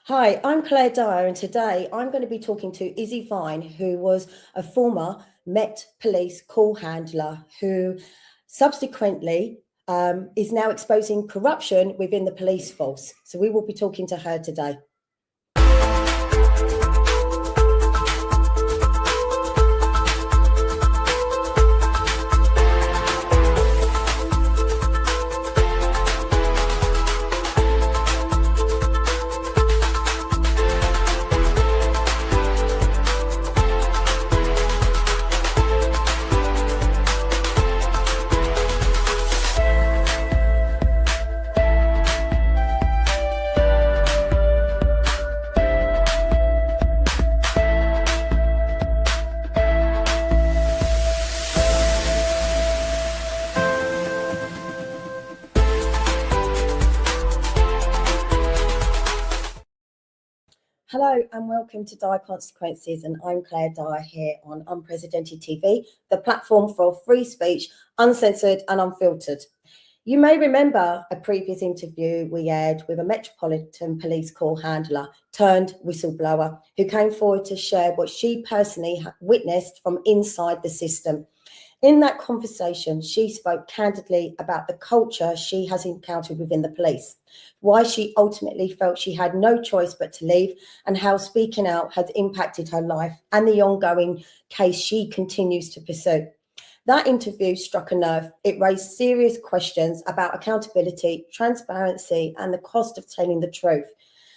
Hi, I'm Claire Dyer, and today I'm going to be talking to Issy Vine, who was a former Met Police call handler who subsequently is now exposing corruption within the police force. So we will be talking to her today. Hello and welcome to Dyer Consequences, and I'm Claire Dyer here on Unprecedented TV, the platform for free speech, uncensored and unfiltered. You may remember a previous interview we had with a Metropolitan Police call handler turned whistleblower who came forward to share what she personally witnessed from inside the system. In that conversation, she spoke candidly about the culture she has encountered within the police, why she ultimately felt she had no choice but to leave, and how speaking out has impacted her life and the ongoing case she continues to pursue. That interview struck a nerve. It raised serious questions about accountability, transparency, and the cost of telling the truth.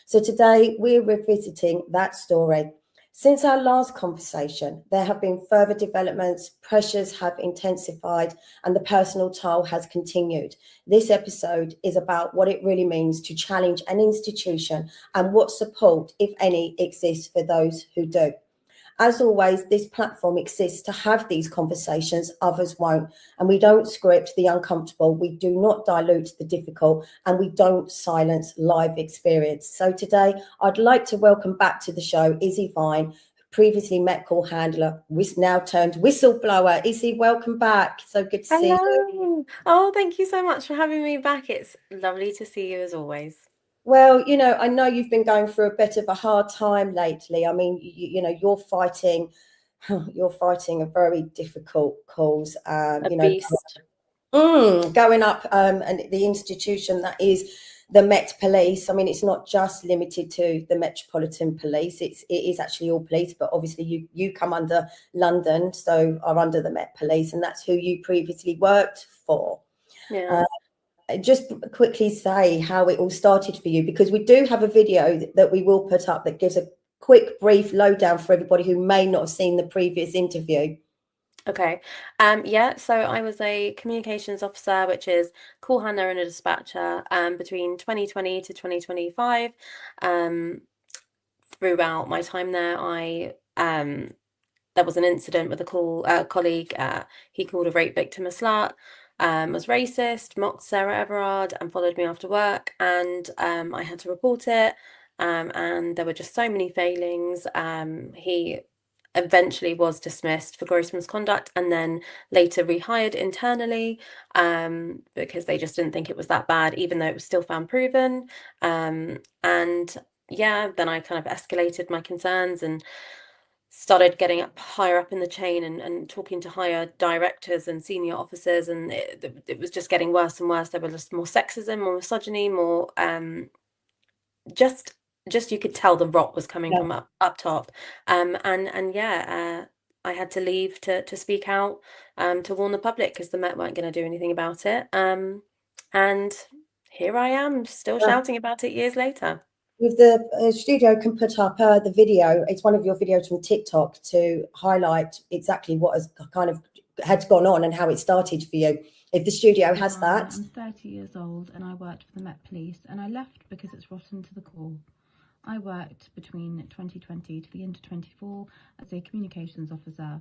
So today we're revisiting that story. Since our last conversation, there have been further developments, pressures have intensified, and the personal toll has continued. This episode is about what it really means to challenge an institution and what support, if any, exists for those who do. As always, this platform exists to have these conversations, others won't. And we don't script the uncomfortable, we do not dilute the difficult, and we don't silence live experience. So today, I'd like to welcome back to the show Issy Vine, previously Met call handler, now turned whistleblower. Issy, welcome back. So good to see you. Hello. Oh, thank you so much for having me back. It's lovely to see you as always. Well, I know you've been going through a bit of a hard time lately. I mean, you're fighting, you're fighting a very difficult cause. A beast. Going up and the institution that is the Met Police. I mean, it's not just limited to the Metropolitan Police. It is actually all police, but obviously you come under London, so are under the Met Police, and that's who you previously worked for. Yeah. Just quickly say how it all started for you, because we do have a video that we will put up that gives a quick, brief lowdown for everybody who may not have seen the previous interview. Okay. Yeah, so I was a communications officer, which is call handler and a dispatcher, between 2020 to 2025. Um, Throughout my time there, I there was an incident with a colleague. He called a rape victim a slut, was racist, mocked Sarah Everard, and followed me after work. And I had to report it. And there were just so many failings. He eventually was dismissed for gross misconduct and then later rehired internally, because they just didn't think it was that bad, even though it was still found proven. And yeah, then I kind of escalated my concerns and started getting up higher up in the chain and talking to higher directors and senior officers, and it was just getting worse and worse. There was just more sexism, more misogyny, more just you could tell the rot was coming Yeah. from up top. And yeah, I had to leave to speak out, to warn the public, because the Met weren't going to do anything about it. And here I am, still Yeah. shouting about it years later. With the studio can put up the video. It's one of your videos from TikTok to highlight exactly what has kind of had gone on and how it started for you. If the studio has that. I'm 30 years old and I worked for the Met Police, and I left because it's rotten to the core. I worked between 2020 to the end of 24 as a communications officer.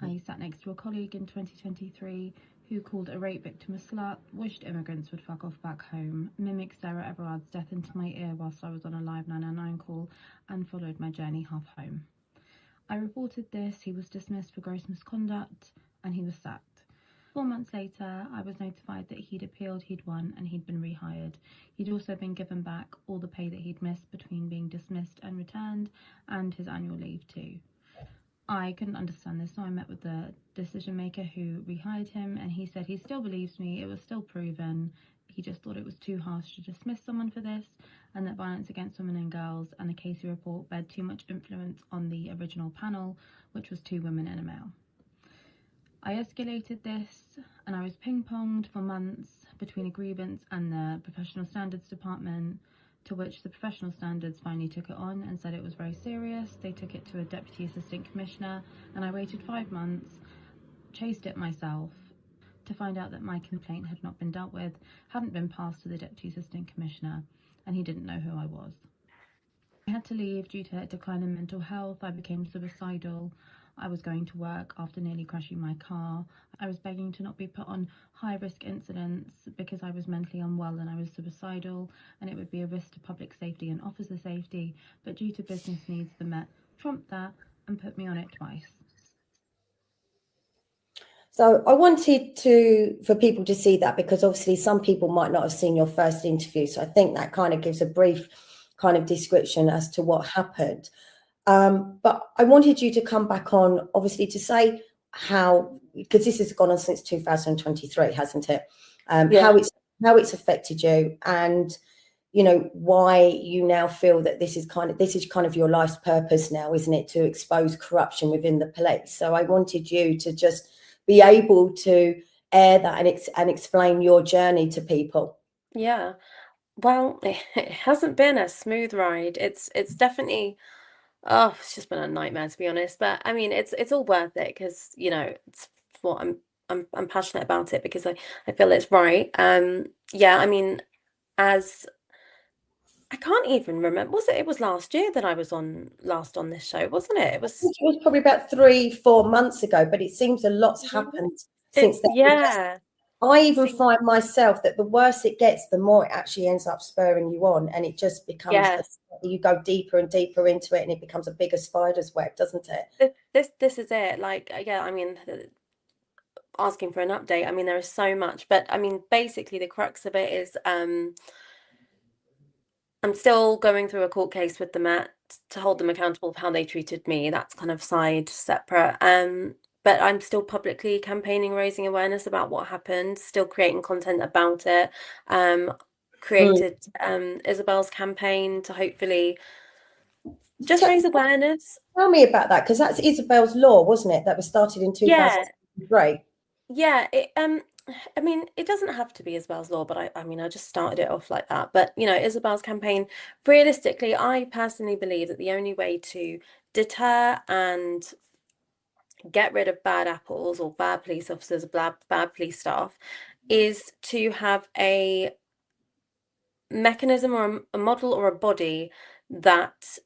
I sat next to a colleague in 2023 who called a rape victim a slut, wished immigrants would fuck off back home, mimicked Sarah Everard's death into my ear whilst I was on a live 999 call, and followed my journey half home. I reported this, he was dismissed for gross misconduct, and he was sacked. 4 months later, I was notified that he'd appealed, he'd won, and he'd been rehired. He'd also been given back all the pay that he'd missed between being dismissed and returned, and his annual leave too. I couldn't understand this, so I met with the decision maker who rehired him, and he said he still believes me, it was still proven. He just thought it was too harsh to dismiss someone for this, and that violence against women and girls and the Casey report beared too much influence on the original panel, which was 2 women and a male. I escalated this, and I was ping-ponged for months between a grievance and the Professional Standards Department, to which the Professional Standards finally took it on and said it was very serious. They took it to a Deputy Assistant Commissioner, and I waited 5 months, chased it myself, to find out that my complaint had not been dealt with, hadn't been passed to the Deputy Assistant Commissioner, and he didn't know who I was. I had to leave due to a decline in mental health. I became suicidal. I was going to work after nearly crashing my car. I was begging to not be put on high-risk incidents because I was mentally unwell and I was suicidal, and it would be a risk to public safety and officer safety, but due to business needs, the Met trumped that and put me on it twice. So I wanted for people to see that, because obviously some people might not have seen your first interview. So I think that kind of gives a brief kind of description as to what happened. But I wanted you to come back on, obviously, to say how, because this has gone on since 2023, hasn't it? Yeah. How it's affected you, and why you now feel that this is kind of your life's purpose now, isn't it, to expose corruption within the police? So I wanted you to just be able to air that and explain your journey to people. Yeah. Well, it hasn't been a smooth ride. It's definitely, oh, it's just been a nightmare, to be honest. But I mean, it's all worth it because, it's what I'm passionate about it because I feel it's right. Yeah, I mean, as I can't even remember, it was last year that I was last on this show, wasn't it? It I think was it was probably about 3-4 months ago, but it seems a lot's happened since then. yeah. I even find myself that the worse it gets, the more it actually ends up spurring you on, and it just becomes Yes. you go deeper and deeper into it, and it becomes a bigger spider's web, doesn't it? This is it. Like, yeah, I mean, asking for an update. I mean, there is so much, but I mean, basically the crux of it is I'm still going through a court case with the Met to hold them accountable for how they treated me. That's kind of separate. But I'm still publicly campaigning, raising awareness about what happened, still creating content about it. Created Isabel's campaign to hopefully just raise awareness. Tell me about that, because that's Isabel's Law, wasn't it? That was started in 2003. Yeah, I mean, it doesn't have to be Isabel's Law, but I mean, I just started it off like that. But, Isabel's campaign, realistically, I personally believe that the only way to deter and get rid of bad apples or bad police officers or bad police staff is to have a mechanism or a model or a body that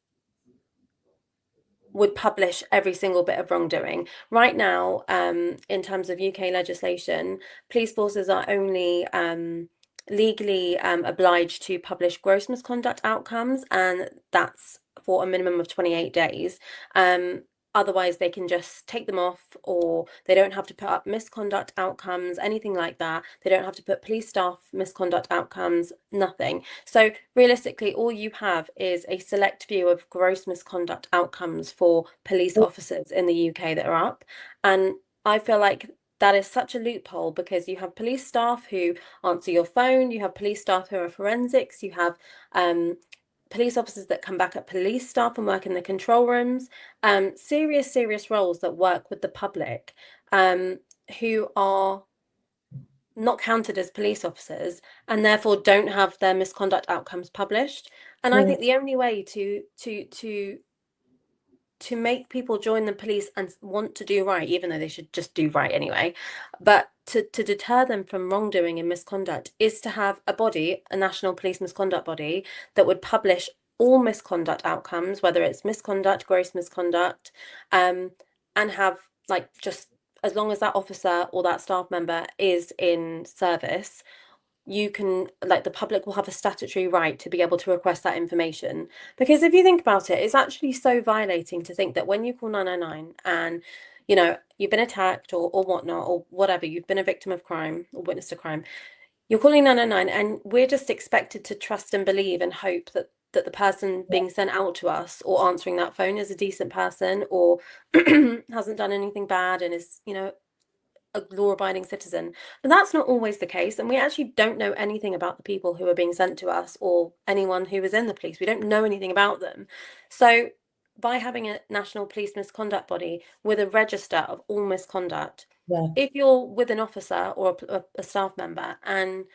would publish every single bit of wrongdoing. Right now, in terms of UK legislation, police forces are only legally obliged to publish gross misconduct outcomes, and that's for a minimum of 28 days. Otherwise, they can just take them off, or they don't have to put up misconduct outcomes, anything like that. They don't have to put police staff misconduct outcomes, nothing. So realistically, all you have is a select few of gross misconduct outcomes for police officers in the UK that are up. And I feel like that is such a loophole because you have police staff who answer your phone, you have police staff who are forensics, you have police officers that come back at police staff and work in the control rooms, serious roles that work with the public, who are not counted as police officers and therefore don't have their misconduct outcomes published. And I think the only way to make people join the police and want to do right, even though they should just do right anyway, but to deter them from wrongdoing and misconduct is to have a body, a national police misconduct body, that would publish all misconduct outcomes, whether it's misconduct, gross misconduct, and have, like, just as long as that officer or that staff member is in service, you can, like, the public will have a statutory right to be able to request that information. Because if you think about it, it's actually so violating to think that when you call 999 and you know, you've been attacked or whatnot, or whatever, you've been a victim of crime or witnessed a crime, you're calling 999, and we're just expected to trust and believe and hope that the person being sent out to us or answering that phone is a decent person or hasn't done anything bad and is, you know, a law-abiding citizen. But that's not always the case, and we actually don't know anything about the people who are being sent to us or anyone who is in the police. We don't know anything about them. So by having a national police misconduct body with a register of all misconduct, Yeah. if you're with an officer or a staff member and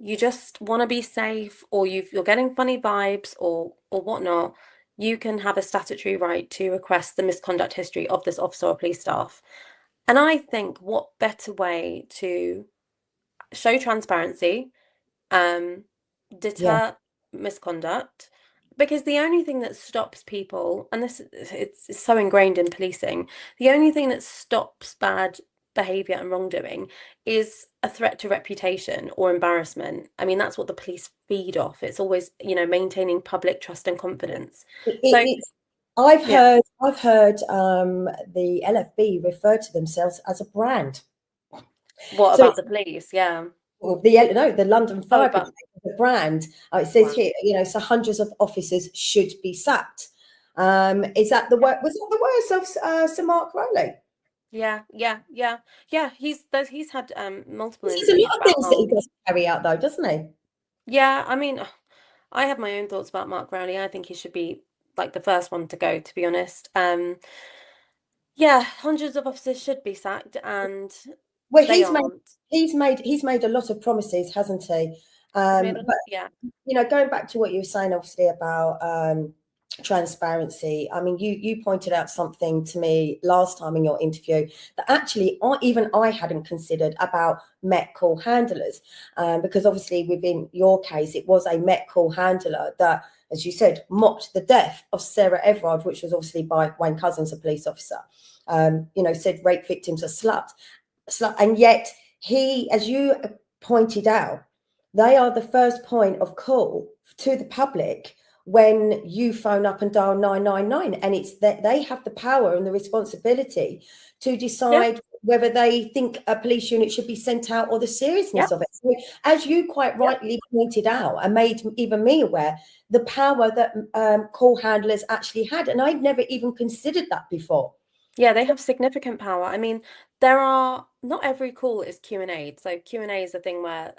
you just want to be safe, or you're getting funny vibes or whatnot, you can have a statutory right to request the misconduct history of this officer or police staff. And I think what better way to show transparency, um, Yeah. deter misconduct, because the only thing that stops people, and it's so ingrained in policing, the only thing that stops bad behavior and wrongdoing is a threat to reputation or embarrassment. I mean, that's what the police feed off. It's always, you know, maintaining public trust and confidence. So It's, I've yeah, heard the LFB refer to themselves as a brand. what So about it's the police? Yeah. well, the London Oh, Fire Brigade but is a brand. It says wow. here, you know, so hundreds of officers should be sacked. Is that the Yeah. word? Was that the words of Sir Mark Rowley? Yeah. He's had multiple There's a interviews lot of about things that he how, does carry out, though, doesn't he? yeah, I mean, I have my own thoughts about Mark Rowley. I think he should be like the first one to go, to be honest. Yeah, hundreds of officers should be sacked, and Well, they aren't. he's made a lot of promises, hasn't he? He's made a But yeah, you know, going back to what you were saying, obviously about transparency. I mean, you pointed out something to me last time in your interview that actually I hadn't considered about Met call handlers, because obviously within your case, it was a Met call handler that, as you said, mocked the death of Sarah Everard, which was obviously by Wayne Couzens, a police officer. You know, said rape victims are slut, and yet he, as you pointed out, they are the first point of call to the public when you phone up and dial 999, and it's that they have the power and the responsibility to yeah, decide whether they think a police unit should be sent out or the yeah. seriousness of it. So, as you quite rightly pointed out and made even me aware, the power that call handlers actually had, and I'd never even considered that before. Yeah, they have significant power. I mean, there are not every call is Q&A. So Q&A is a thing where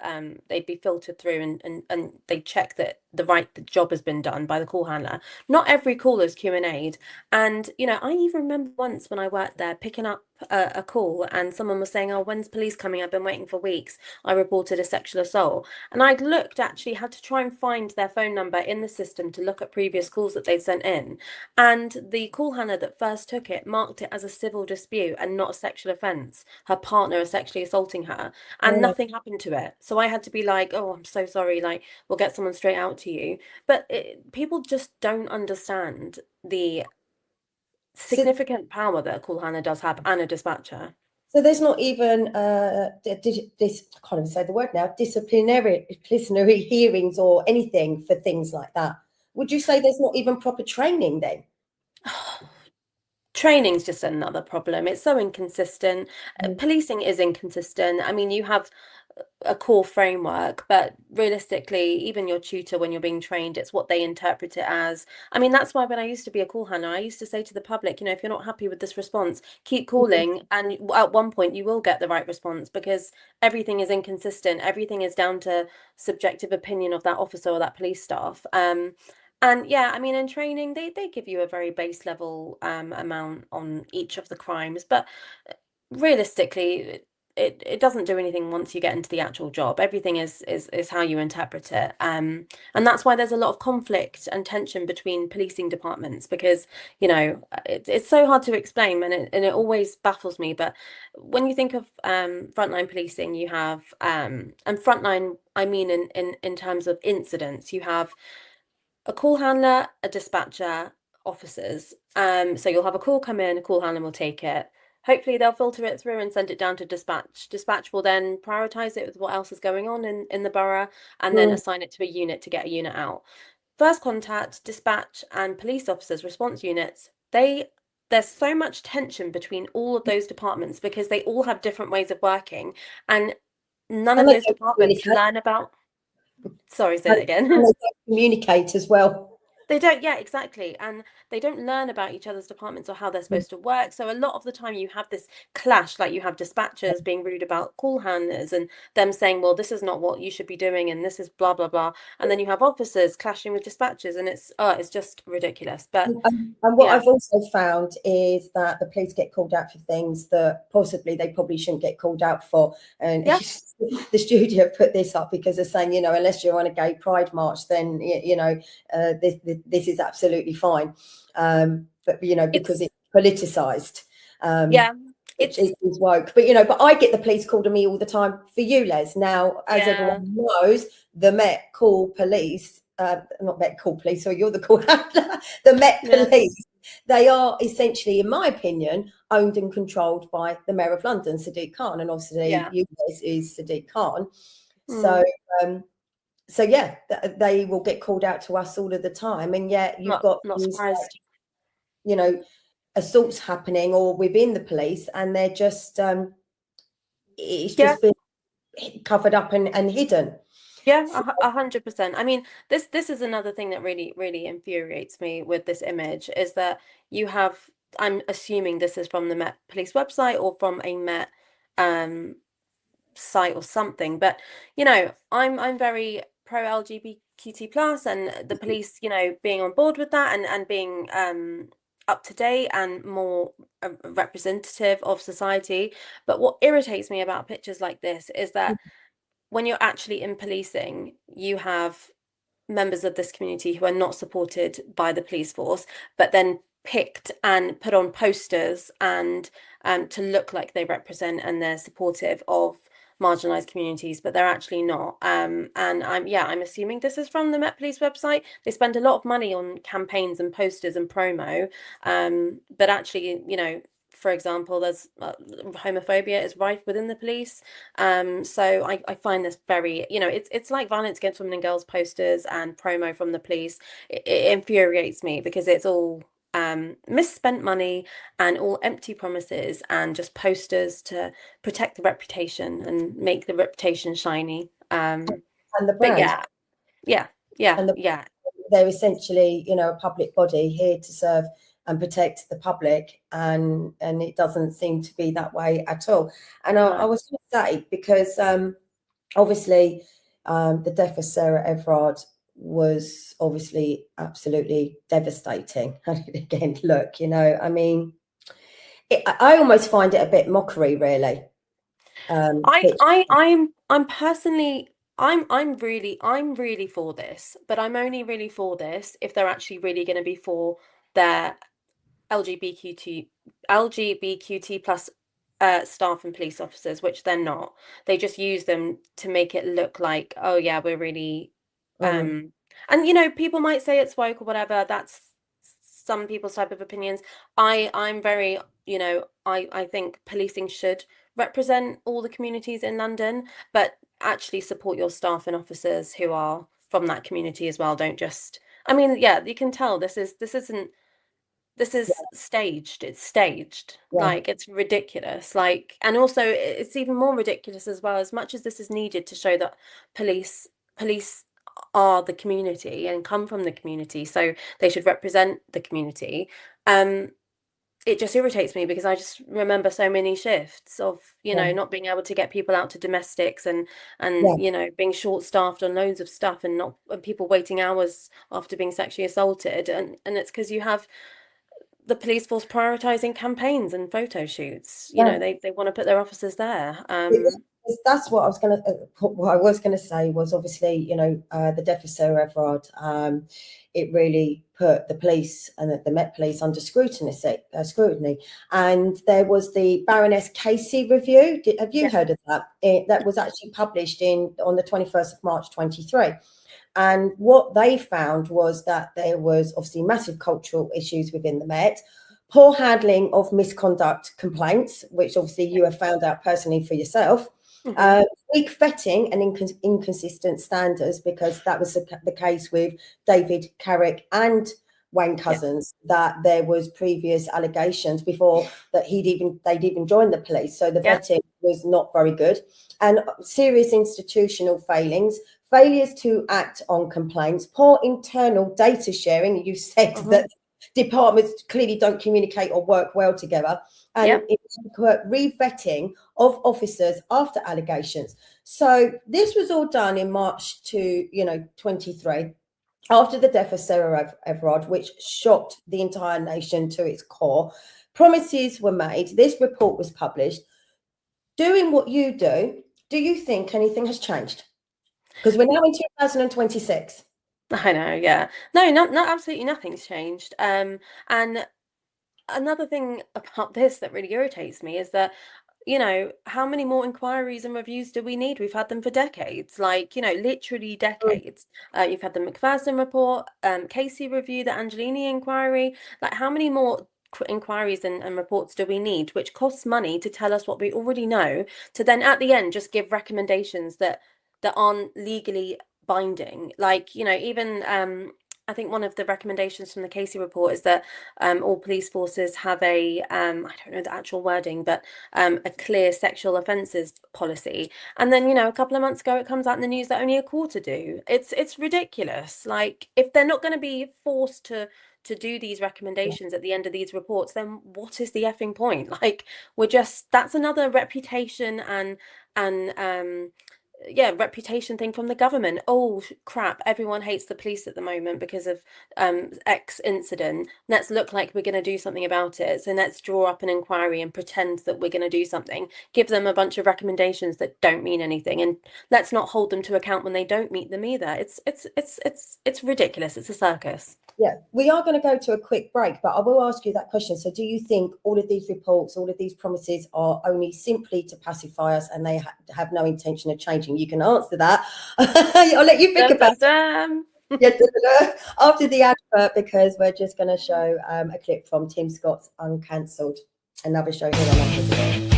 they'd be filtered through and they check that the job has been done by the call handler. Not every call is Q&A'd. And, you know, I even remember once when I worked there picking up a call and someone was saying, oh, when's police coming? I've been waiting for weeks. I reported a sexual assault. And I'd actually had to try and find their phone number in the system to look at previous calls that they'd sent in. And the call handler that first took it marked it as a civil dispute and not a sexual offence. Her partner is sexually assaulting her, and Yeah. nothing happened to it. So I had to be like, "Oh, I'm so sorry. Like, we'll get someone straight out to you." But people just don't understand the So, significant power that a call handler does have and a dispatcher. so there's not even this, I can't even say the word now, disciplinary hearings or anything for things like that. Would you say there's not even proper training then? Training's just another problem. It's so inconsistent. Policing is inconsistent. I mean, you have a core framework, but realistically, even your tutor, when you're being trained, it's what they interpret it as. I mean, that's why when I used to be a call handler, I used to say to the public, you know, if you're not happy with this response, keep calling. And at one point, you will get the right response because everything is inconsistent. Everything is down to subjective opinion of that officer or that police staff. And yeah, I mean, in training, they give you a very base level amount on each of the crimes, but realistically, it doesn't do anything once you get into the actual job. Everything is how you interpret it. And that's why there's a lot of conflict and tension between policing departments because, you know, it's so hard to explain and it always baffles me. But when you think of frontline policing, you have and frontline, I mean in terms of incidents, you have a call handler, a dispatcher, officers. So you'll have a call come in, a call handler will take it. Hopefully they'll filter it through and send it down to dispatch. Dispatch will then prioritize it with what else is going on in the borough and then Mm. assign it to a unit to get a unit out. First contact, dispatch, and police officers, response units, they there's so much tension between all of those departments because they all have different ways of working, and none And of they those don't departments communicate. learn about. Sorry, say And that again. they don't communicate as well. They don't, yeah, exactly. And they don't learn about each other's departments or how they're supposed to work. So a lot of the time you have this clash, like you have dispatchers being rude about call handlers and them saying, well, this is not what you should be doing and this is blah, blah, blah. And then you have officers clashing with dispatchers, and it's just ridiculous. But And what yeah, I've also found is that the police get called out for things that possibly they probably shouldn't get called out for. And yeah, the studio put this up because they're saying, you know, unless you're on a gay pride march, then, you know, this is absolutely fine. But, you know, because it's, it's politicized. yeah, Which it's, is woke, but you know, but I get the police call to me all the time for you, Les. Now, as yeah, everyone knows, the Met call police, not Met call police, so you're the call handler. The Met yeah, police, they are essentially, in my opinion, owned and controlled by the Mayor of London, Sadiq Khan, and obviously yeah. you guys is Sadiq Khan. Mm, So, so yeah, they will get called out to us all of the time, and yet you've got not things like, surprised. you know, assaults happening or within the police, and they're just it's Yeah. just been covered up and hidden. Yeah, 100%. I mean, this is another thing that really infuriates me with this image is that you have, I'm assuming this is from the Met Police website or from a Met um site or something, but you know, I'm very pro LGBTQ plus, and the police, you know, being on board with that and being up to date and more representative of society. But what irritates me about pictures like this is that when you're actually in policing, you have members of this community who are not supported by the police force, but then picked and put on posters and to look like they represent and they're supportive of marginalized communities, but they're actually not. And I'm assuming this is from the Met Police website. They spend a lot of money on campaigns and posters and promo, but actually, you know, for example, there's homophobia is rife within the police. So I find this very, you know, it's like violence against women and girls posters and promo from the police. It infuriates me because it's all misspent money and all empty promises and just posters to protect the reputation and make the reputation shiny. And the But brand, and yeah. they're essentially, you know, a public body here to serve and protect the public, and it doesn't seem to be that way at all. And I No. was going to say, because obviously the death of Sarah Everard was obviously absolutely devastating. And again, look, you know, I mean, I almost find it a bit mockery, really. I'm personally I'm really for this, but I'm only really for this if they're actually really going to be for their LGBTQT plus staff and police officers, which they're not. They just use them to make it look like, oh yeah, we're really Mm, and you know, people might say it's woke or whatever. That's some people's type of opinions. I'm very, you know, I think policing should represent all the communities in London, but actually support your staff and officers who are from that community as well. Don't just, I mean, yeah, you can tell this is staged. It's staged. yeah, Like it's ridiculous. Like, and also it's even more ridiculous as well, as much as this is needed to show that police are the community and come from the community, so they should represent the community. It just irritates me because I just remember so many shifts of, you know, yeah, not being able to get people out to domestics and yeah. you know, being short staffed on loads of stuff and people waiting hours after being sexually assaulted, and it's because you have the police force prioritizing campaigns and photo shoots. You Yeah. know, they want to put their officers there. That's what I was going to. What I was going to say was, obviously, you know, the death of Sarah Everard. It really put the police and the Met Police under scrutiny. Scrutiny, and there was the Baroness Casey review. Have you Yeah. heard of that? That was actually published on the 21st of March 23. And what they found was that there was obviously massive cultural issues within the Met, poor handling of misconduct complaints, which obviously you have found out personally for yourself, Mhm. weak vetting and inconsistent standards, because that was the case with David Carrick and Wayne Couzens that there was previous allegations before that they'd even joined the police. So the vetting was not very good, and serious institutional failures to act on complaints, poor internal data sharing. You said that departments clearly don't communicate or work well together, and re-vetting of officers after allegations. So this was all done in March 23. After the death of Sarah Everard, which shocked the entire nation to its core. Promises were made. This report was published. Doing what you do you think anything has changed? Because we're now in 2026. I know, yeah. No, not absolutely nothing's changed. And another thing about this that really irritates me is that, how many more inquiries and reviews do we need? We've had them for decades, literally decades. You've had the Macpherson report, Casey review, the Angelini inquiry. Like, how many more inquiries and reports do we need, which costs money to tell us what we already know, to then at the end just give recommendations that aren't legally binding? Even I think one of the recommendations from the Casey report is that all police forces have I don't know the actual wording, but a clear sexual offences policy. And then, a couple of months ago, it comes out in the news that only a quarter do. It's ridiculous. Like, if they're not going to be forced to do these recommendations at the end of these reports, then what is the effing point? Like, that's another reputation and reputation thing from the government. Oh crap, everyone hates the police at the moment because of X incident. Let's look like we're going to do something about it. So let's draw up an inquiry and pretend that we're going to do something. Give them a bunch of recommendations that don't mean anything, and let's not hold them to account when they don't meet them either. It's ridiculous. It's a circus. Yeah, we are going to go to a quick break, but I will ask you that question. So do you think all of these reports, all of these promises are only simply to pacify us, and they have no intention of changing? You can answer that. I'll let you think about it after the advert, because we're just going to show a clip from Tim Scott's Uncancelled, another show here on Uncancelled.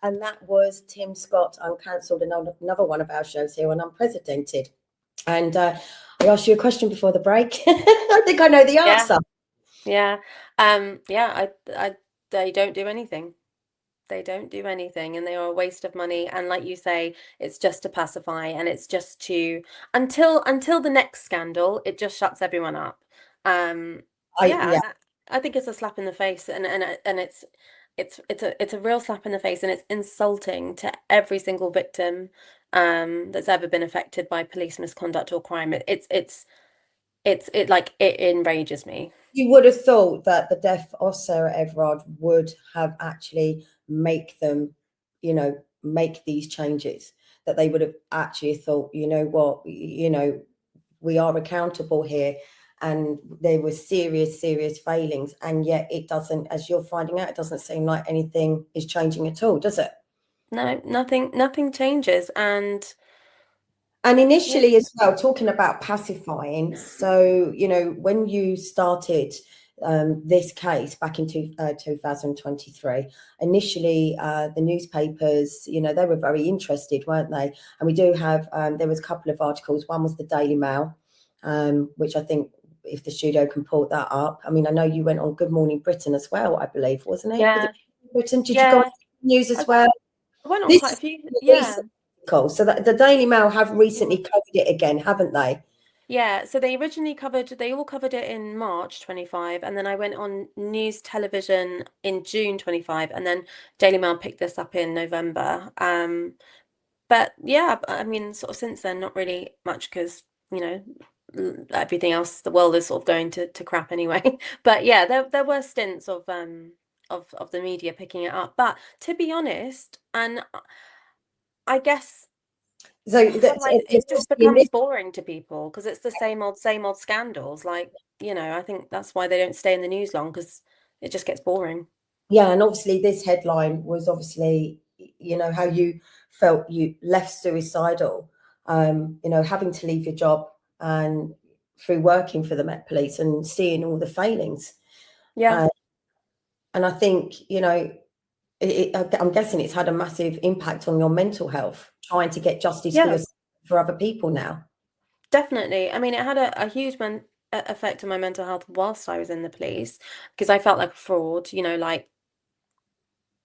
And that was Tim Scott, Uncancelled, another one of our shows here on Unprecedented. And I asked you a question before the break. I think I know the answer. Yeah. They don't do anything. They don't do anything, and they are a waste of money. And like you say, it's just to pacify, and it's just to until the next scandal, it just shuts everyone up. I think it's a slap in the face, and it's a real slap in the face, and it's insulting to every single victim that's ever been affected by police misconduct or crime. It enrages me. You would have thought that the death of Sarah Everard would have actually make them, make these changes, that they would have actually thought, you know what, we are accountable here, and there were serious failings, and yet it doesn't, as you're finding out, it doesn't seem like anything is changing at all, does it? No, nothing changes. And initially as well, talking about pacifying, so when you started this case back in 2023, initially the newspapers, they were very interested, weren't they? And we do have there was a couple of articles. One was the Daily Mail, which I think, if the studio can pull that up. I mean, I know you went on Good Morning Britain as well, I believe, wasn't it? Yeah. Britain, did you go on the news as well? I went on quite a few. Yeah. So that the Daily Mail have recently covered it again, haven't they? Yeah, so they all covered it in March 25, and then I went on News Television in June 25, and then Daily Mail picked this up in November. But yeah, I mean, sort of since then, not really much, because everything else, the world is sort of going to crap anyway. But yeah, there were stints of the media picking it up. But to be honest, and I guess so it just becomes boring to people, because it's the same old scandals. I think that's why they don't stay in the news long, because it just gets boring. Yeah, and obviously this headline was obviously, you know, how you felt you left suicidal, you know, having to leave your job and through working for the Met Police and seeing all the failings. Yeah. And I think, you know, I'm guessing it's had a massive impact on your mental health, trying to get justice for Yeah, yourself, for other people now. definitely. I mean, it had a huge effect on my mental health whilst I was in the police, because I felt like a fraud, you know, like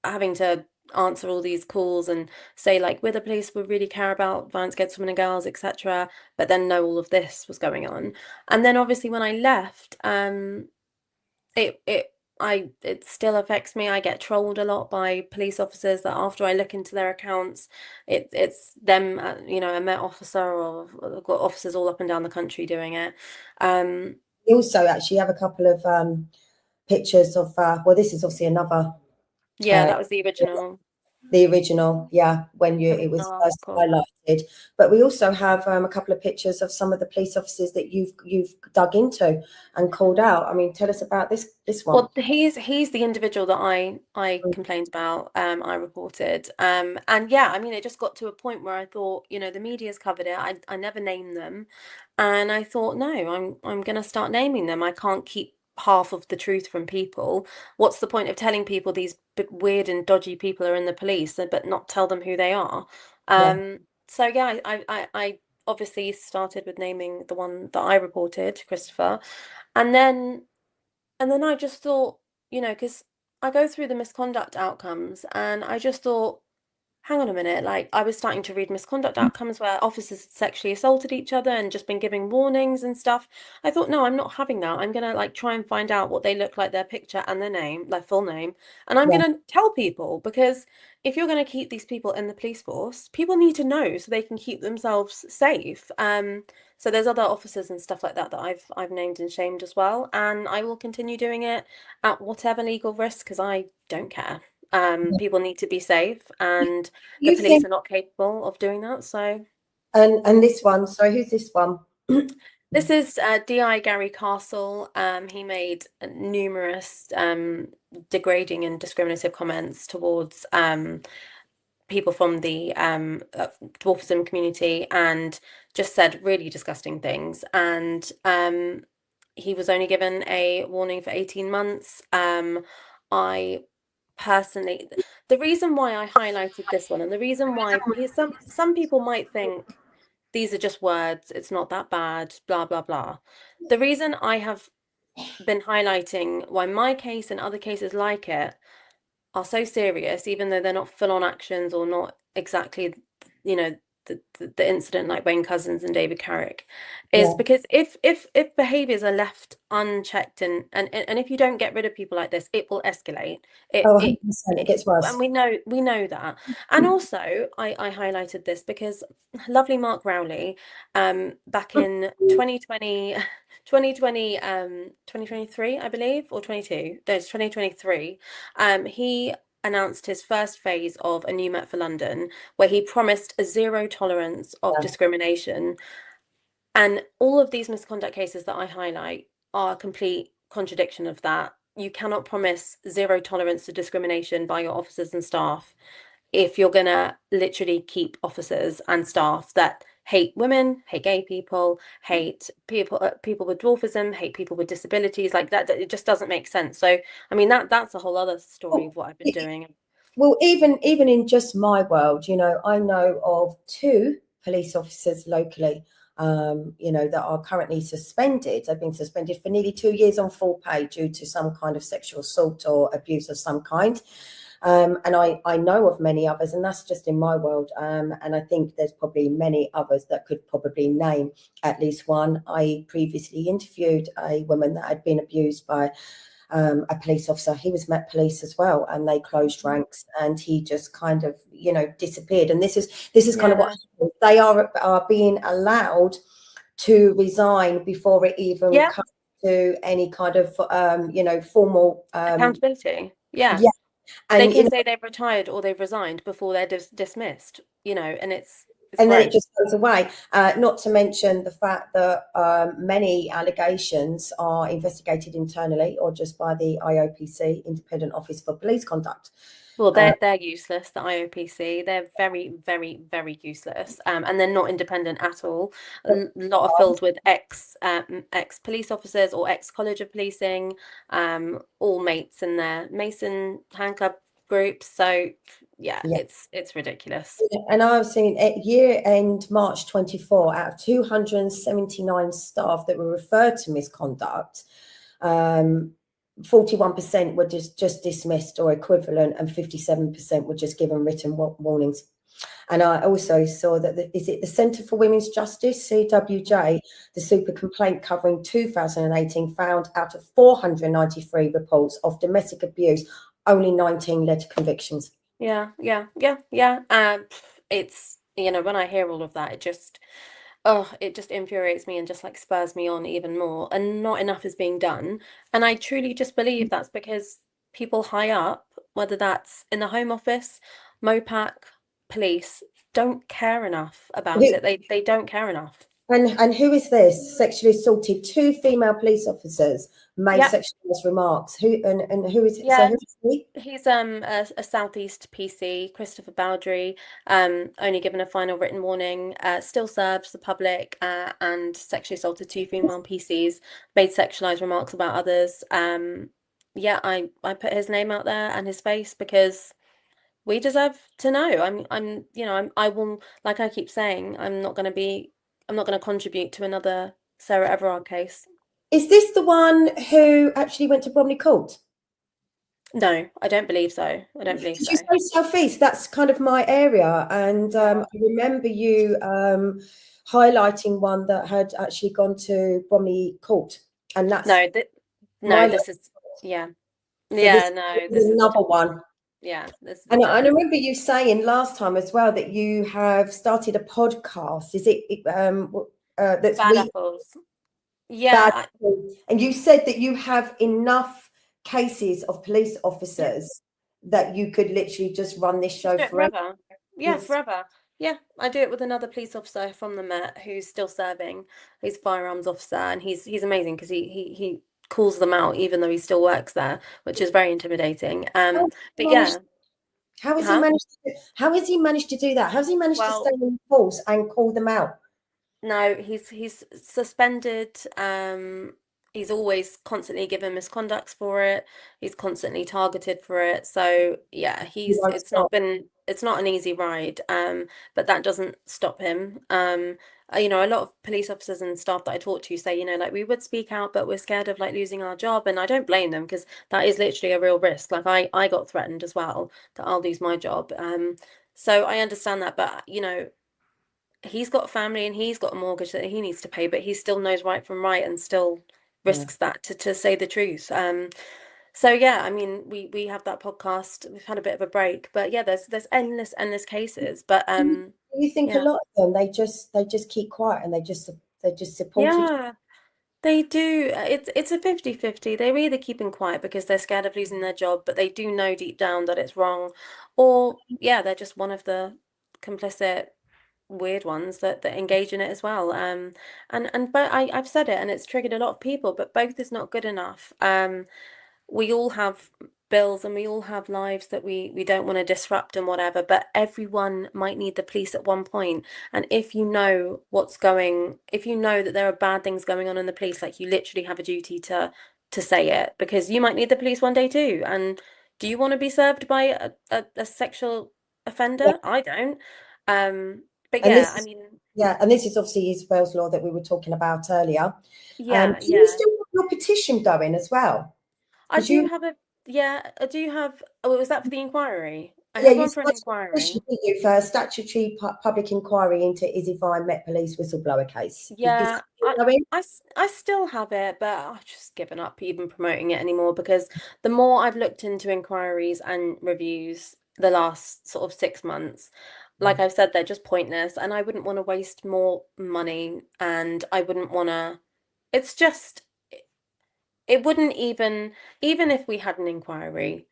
having to answer all these calls and say like we're the police, we really care about violence against women and girls, etc., but then know all of this was going on. And then obviously when I left, it it it still affects me. I get trolled a lot by police officers that after I look into their accounts, it's them, you know, a Met officer, or I've got officers all up and down the country doing it. We also actually have a couple of pictures of, well, this is obviously another, Yeah, that was the original yeah, when it was first article. highlighted. But we also have a couple of pictures of some of the police officers that you've dug into and called out. I mean, tell us about this one. Well, he's the individual that I complained about, I reported. And yeah, I mean, it just got to a point where I thought, you know, the media's covered it. I never named them. And I thought, no, I'm gonna start naming them. I can't keep half of the truth from people. What's the point of telling people these weird and dodgy people are in the police, but not tell them who they are? Yeah, So yeah, I obviously started with naming the one that I reported, Christopher, and then I just thought, you know, because I go through the misconduct outcomes, and I just thought, hang on a minute, like I was starting to read misconduct outcomes where officers had sexually assaulted each other and just been giving warnings and stuff. I thought, no, I'm not having that. I'm gonna like try and find out what they look like, their picture and their name, their full name, and I'm yeah. gonna tell people, because if you're gonna keep these people in the police force, people need to know so they can keep themselves safe. So there's other officers and stuff like that that I've named and shamed as well, and I will continue doing it at whatever legal risk, because I don't care. People need to be safe, and the You police think, are not capable of doing that. So and this one, sorry, who's this one? this is Di Gary Castle. He made numerous degrading and discriminative comments towards people from the dwarfism community, and just said really disgusting things. And he was only given a warning for 18 months. I personally, the reason why I highlighted this one, and the reason why, because some people might think these are just words, it's not that bad, blah blah blah. The reason I have been highlighting why my case and other cases like it are so serious, even though they're not full on actions or not exactly, you know, the incident like Wayne Couzens and David Carrick, is Yeah. because if behaviors are left unchecked, and if you don't get rid of people like this, it will escalate. Oh, It 100%, it gets worse. and we know that. And also I highlighted this because lovely Mark Rowley, back in 2020, 2023, I believe, or 22, there's 2023, he announced his first phase of a new Met for London, where he promised a zero tolerance of Yeah. discrimination. And all of these misconduct cases that I highlight are a complete contradiction of that. You cannot promise zero tolerance to discrimination by your officers and staff if you're gonna literally keep officers and staff that hate women, hate gay people, hate people with dwarfism, hate people with disabilities, like that. It just doesn't make sense. So I mean, that's a whole other story Well, of what I've been doing. well, even in just my world, you know, I know of 2 police officers locally, you know, that are currently suspended. They've been suspended for nearly 2 years on full pay due to some kind of sexual assault or abuse of some kind. And I know of many others, and that's just in my world. And I think there's probably many others that could probably name at least one. I previously interviewed a woman that had been abused by a police officer. He was Met Police as well, and they closed ranks, and he just kind of, you know, disappeared. And this is kind of what Yeah. happens. They are being allowed to resign before it even Yeah. comes to any kind of you know, formal Accountability. Yeah. yeah. They And you can know, say they've retired or they've resigned before they're dismissed, you know, and it's It's and then it great. just goes away. Not to mention the fact that many allegations are investigated internally or just by the IOPC, Independent Office for Police Conduct. Well, they're useless, the IOPC. They're very, very, very useless. And they're not independent at all. A lot are filled with ex police officers or ex College of Policing, all mates in their Mason hand club groups. So yeah, Yeah. it's ridiculous. And I've seen at year end March 24, out of 279 staff that were referred to misconduct, 41% were just dismissed or equivalent, and 57% were just given written warnings. And I also saw that is it the Centre for Women's Justice, CWJ, the super complaint covering 2018 found out of 493 reports of domestic abuse, only 19 led to convictions. Yeah. It's, when I hear all of that, it just infuriates me and just like spurs me on even more. And not enough is being done. And I truly just believe that's because people high up, whether that's in the Home Office, Mopac, police, don't care enough about it. They don't care enough. And who is this? Sexually assaulted two female police officers, made Yeah. sexualized remarks. Who and who is it? So Yeah. who is he? He's a Southeast PC, Christopher Bowdry, only given a final written warning, still serves the public, and sexually assaulted two female PCs, made sexualized remarks about others. Yeah, I put his name out there and his face because we deserve to know. I will, like I keep saying, I'm not going to contribute to another Sarah Everard case. Is this the one who actually went to Bromley Court? No, I don't believe so. I don't believe Did so. you say South East? That's kind of my area, and I remember you highlighting one that had actually gone to Bromley Court, and that's No, my. this is, yeah. So Yeah, this no, is this is a another different, one. yeah, this is a And I different remember you saying last time as well that you have started a podcast. Is it that's Bad Apples. Bad Yeah, Apples? And you said that you have enough cases of police officers that you could literally just run this show do it forever. forever. Yeah, Yes. forever. Yeah, I do it with another police officer from the Met who's still serving. He's a firearms officer, and he's amazing because he calls them out even though he still works there, which is very intimidating. But yeah, How has he huh? managed to do that? How has he managed to stay Well, on course and call them out? no, he's suspended. He's always constantly given misconducts for it. He's constantly targeted for it. So yeah, He won't stop. it's not an easy ride. But that doesn't stop him. A lot of police officers and staff that I talk to say, like we would speak out, but we're scared of like losing our job. And I don't blame them because that is literally a real risk. Like I got threatened as well that I'll lose my job. So I understand that, but he's got a family and he's got a mortgage that he needs to pay, but he still knows right from right and still Yeah. risks that to say the truth. So yeah, I mean, we have that podcast. We've had a bit of a break, but yeah, there's endless cases. But Do you think a yeah, lot of them they just keep quiet and they just support each yeah, they do. It's a 50-50. They're either keeping quiet because they're scared of losing their job, but they do know deep down that it's wrong, or yeah, they're just one of the complicit weird ones that engage in it as well. And but I've said it and it's triggered a lot of people, but both is not good enough. We all have bills and we all have lives that we don't want to disrupt and whatever, but everyone might need the police at one point. And if you know if you know that there are bad things going on in the police, like you literally have a duty to say it because you might need the police one day too. And do you want to be served by a sexual Yeah. offender? I don't. But And yeah, this I is mean, and this is obviously Isabel's law that we were talking about earlier. yeah, Do you yeah. still have your petition going as well? I Because do you have a yeah, I do have. Oh, was that for the inquiry? I yeah, have you one for an started a inquiry. petition, didn't you, for a statutory public inquiry into Issy Met Police whistleblower case. Is this Yeah, still going? I still have it, but I've just given up even promoting it anymore because the more I've looked into inquiries and reviews the last sort of 6 months, like I've said, they're just pointless, and I wouldn't want to waste more money, and I wouldn't want to. It's just it wouldn't even if we had an inquiry.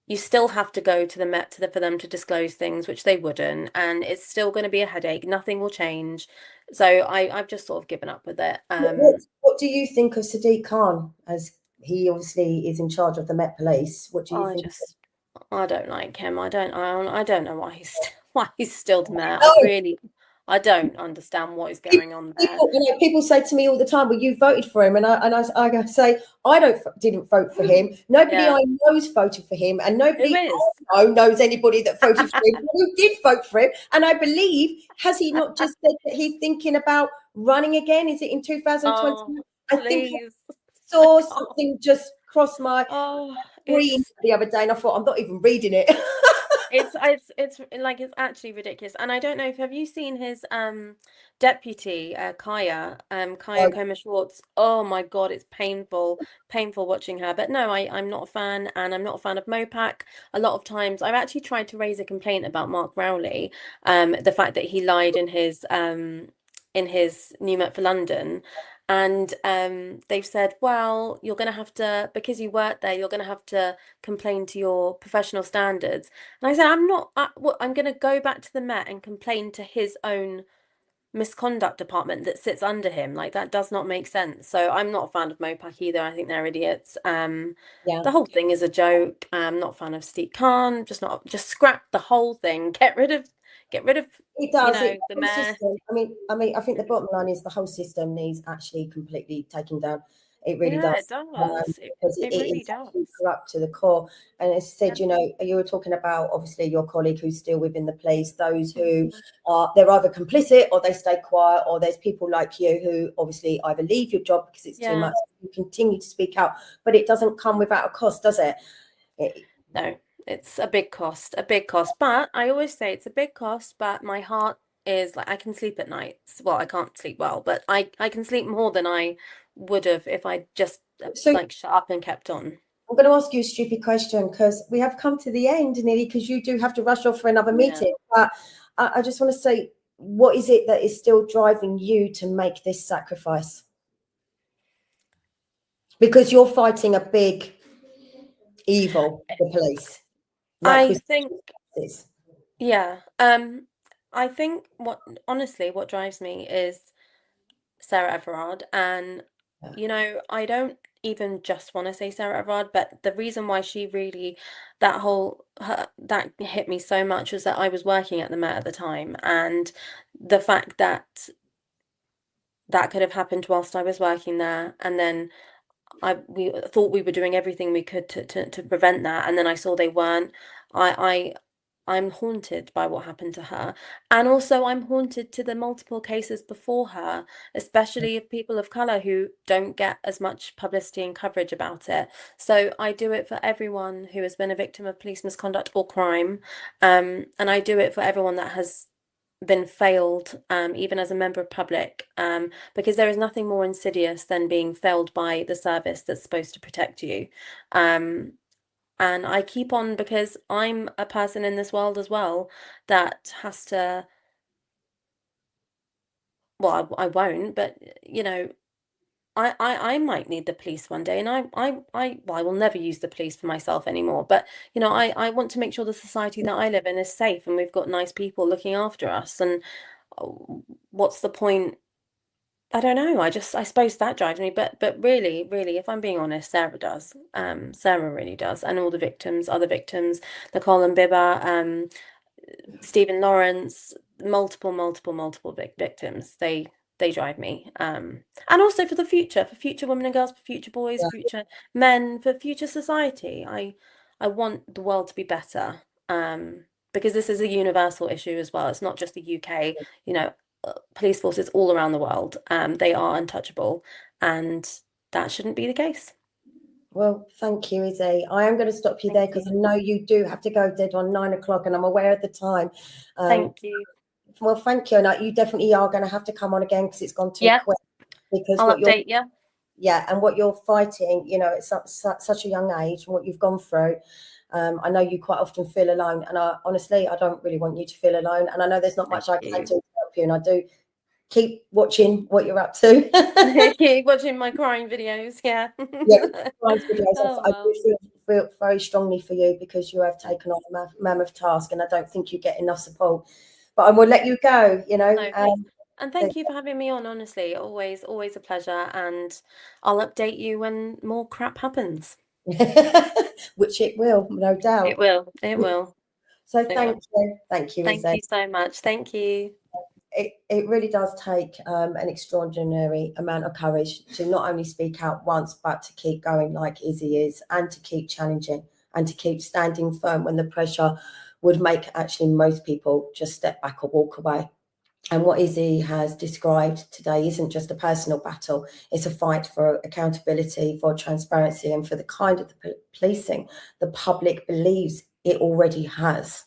you still have to go to the Met for them to disclose things, which they wouldn't, and it's still going to be a headache. Nothing will change. So I've just sort of given up with it. What do you think of Sadiq Khan, as he obviously is in charge of the Met Police? What do you think? I don't like him. I don't know why why he's still the mayor. No, I don't understand what is going on there. people say to me all the time, "Well, you voted for him," and I say I didn't vote for him. Nobody Yeah. I know's voted for him, and nobody Who is? I know knows anybody that voted for him who did vote for him. And I believe, has he not just said that he's thinking about running again? Is it in 2020? Oh, I think I please. saw something just cross my Oh, screen it's the other day, and I thought, I'm not even reading it. it's like it's actually ridiculous. And I don't know if have you seen his deputy Kaya Oh, Koma Schwartz. Oh my God, it's painful watching her. But no, I'm not a fan, and I'm not a fan of Mopac. A lot of times I've actually tried to raise a complaint about Mark Rowley, the fact that he lied in his New Met for London. And they've said, well, you're going to have to, because you work there, you're going to have to complain to your professional standards. And I said, I'm going to go back to the Met and complain to his own misconduct department that sits under him. Like, that does not make sense. So I'm not a fan of Mopac either. I think they're idiots. yeah. The whole thing is a joke. I'm not a fan of Steve Khan. Just scrap the whole thing. Get rid of It does. the The whole mayor. system. I think the bottom line is the whole system needs actually completely taken down. It really Yeah, it does. does. Because It it really is does. actually corrupt to the core. And as I said, you were talking about obviously your colleague who's still within the police, those who they're either complicit or they stay quiet, or there's people like you who obviously either leave your job because it's too much, you continue to speak out, but it doesn't come without a cost, does it? No, it's a big cost, But I always say it's a big cost, but my heart is like, I can sleep at nights. Well, I can't sleep well, but I can sleep more than I would have if I just So like shut up and kept on. I'm going to ask you a stupid question, because we have come to the end, nearly, because you do have to rush off for another meeting. But I just want to say, what is it that is still driving you to make this sacrifice? Because you're fighting a big evil, the police. I think, Yeah. I think what drives me is Sarah Everard. And, I don't even just want to say Sarah Everard, but the reason why she really, that hit me so much was that I was working at the Met at the time. And the fact that that could have happened whilst I was working there. And then we thought we were doing everything we could to prevent that. And then I saw they weren't. I'm haunted by what happened to her. And also I'm haunted to the multiple cases before her, especially of people of colour who don't get as much publicity and coverage about it. So I do it for everyone who has been a victim of police misconduct or crime. And I do it for everyone that has been failed, even as a member of public, because there is nothing more insidious than being failed by the service that's supposed to protect you. And I keep on because I'm a person in this world as well that has to, well, I won't, but I might need the police one day, and well, I will never use the police for myself anymore. But I want to make sure the society that I live in is safe and we've got nice people looking after us. And what's the point? I don't know. I suppose that drives me. But really, if I'm being honest, Sarah does. Sarah really does, and all the victims, other victims, Nicole and Bibba, Stephen Lawrence, multiple victims. They drive me. And also for the future, for future women and girls, for future boys, for future men, for future society. I want the world to be better. Because this is a universal issue as well. It's not just the UK. Police forces all around the world, they are untouchable, and that shouldn't be the case. Well, thank you, Issy. I am going to stop you there because I know you do have to go dead on 9 o'clock, and I'm aware of the time. Thank you. Well, thank you. And you definitely are going to have to come on again because it's gone too quick. Because I'll update you. Yeah, and what you're fighting, at such a young age, and what you've gone through. I know you quite often feel alone, and honestly, I don't really want you to feel alone. And I know there's not much I can do to help you, and I do keep watching what you're up to. Keep watching my crying videos. Yeah. Yeah, crying videos. I do feel feel very strongly for you because you have taken on a mammoth task, and I don't think you get enough support. But I will let you go, you know. No, and thank you for having me on, honestly. Always a pleasure. And I'll update you when more crap happens. Which it will, no doubt. It will. It will. So It thank will. you. Thank you, Thank Issy. you so much. Thank you. It really does take an extraordinary amount of courage to not only speak out once, but to keep going like Issy is, and to keep challenging and to keep standing firm when the pressure would make actually most people just step back or walk away. And what Issy has described today isn't just a personal battle, it's a fight for accountability, for transparency, and for the kind of policing the public believes it already has.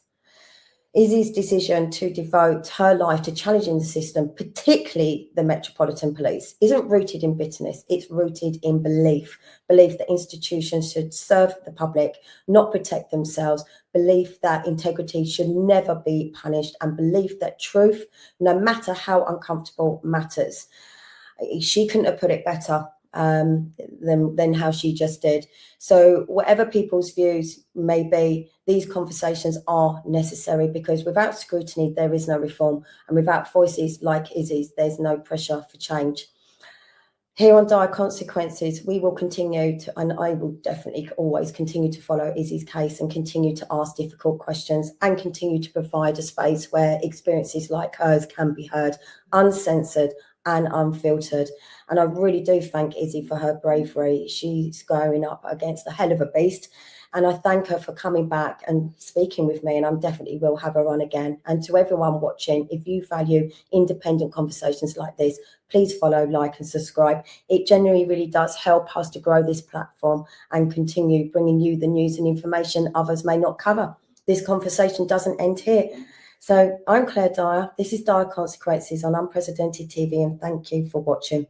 Issy's decision to devote her life to challenging the system, particularly the Metropolitan Police, isn't rooted in bitterness. It's rooted in belief that institutions should serve the public, not protect themselves, belief that integrity should never be punished, and belief that truth, no matter how uncomfortable, matters. She couldn't have put it better than how she just did. So whatever people's views may be, these conversations are necessary, because without scrutiny, there is no reform. And without voices like Issy's, there's no pressure for change. Here on Dire Consequences, we will continue to, and I will definitely always continue to follow Issy's case and continue to ask difficult questions and continue to provide a space where experiences like hers can be heard, uncensored and unfiltered. And I really do thank Issy for her bravery. She's going up against a hell of a beast. And I thank her for coming back and speaking with me, and I definitely will have her on again. And to everyone watching, if you value independent conversations like this, please follow, like and subscribe. It genuinely really does help us to grow this platform and continue bringing you the news and information others may not cover. This conversation doesn't end here. So I'm Claire Dyer. This is Dire Consequences on Unprecedented TV, and thank you for watching.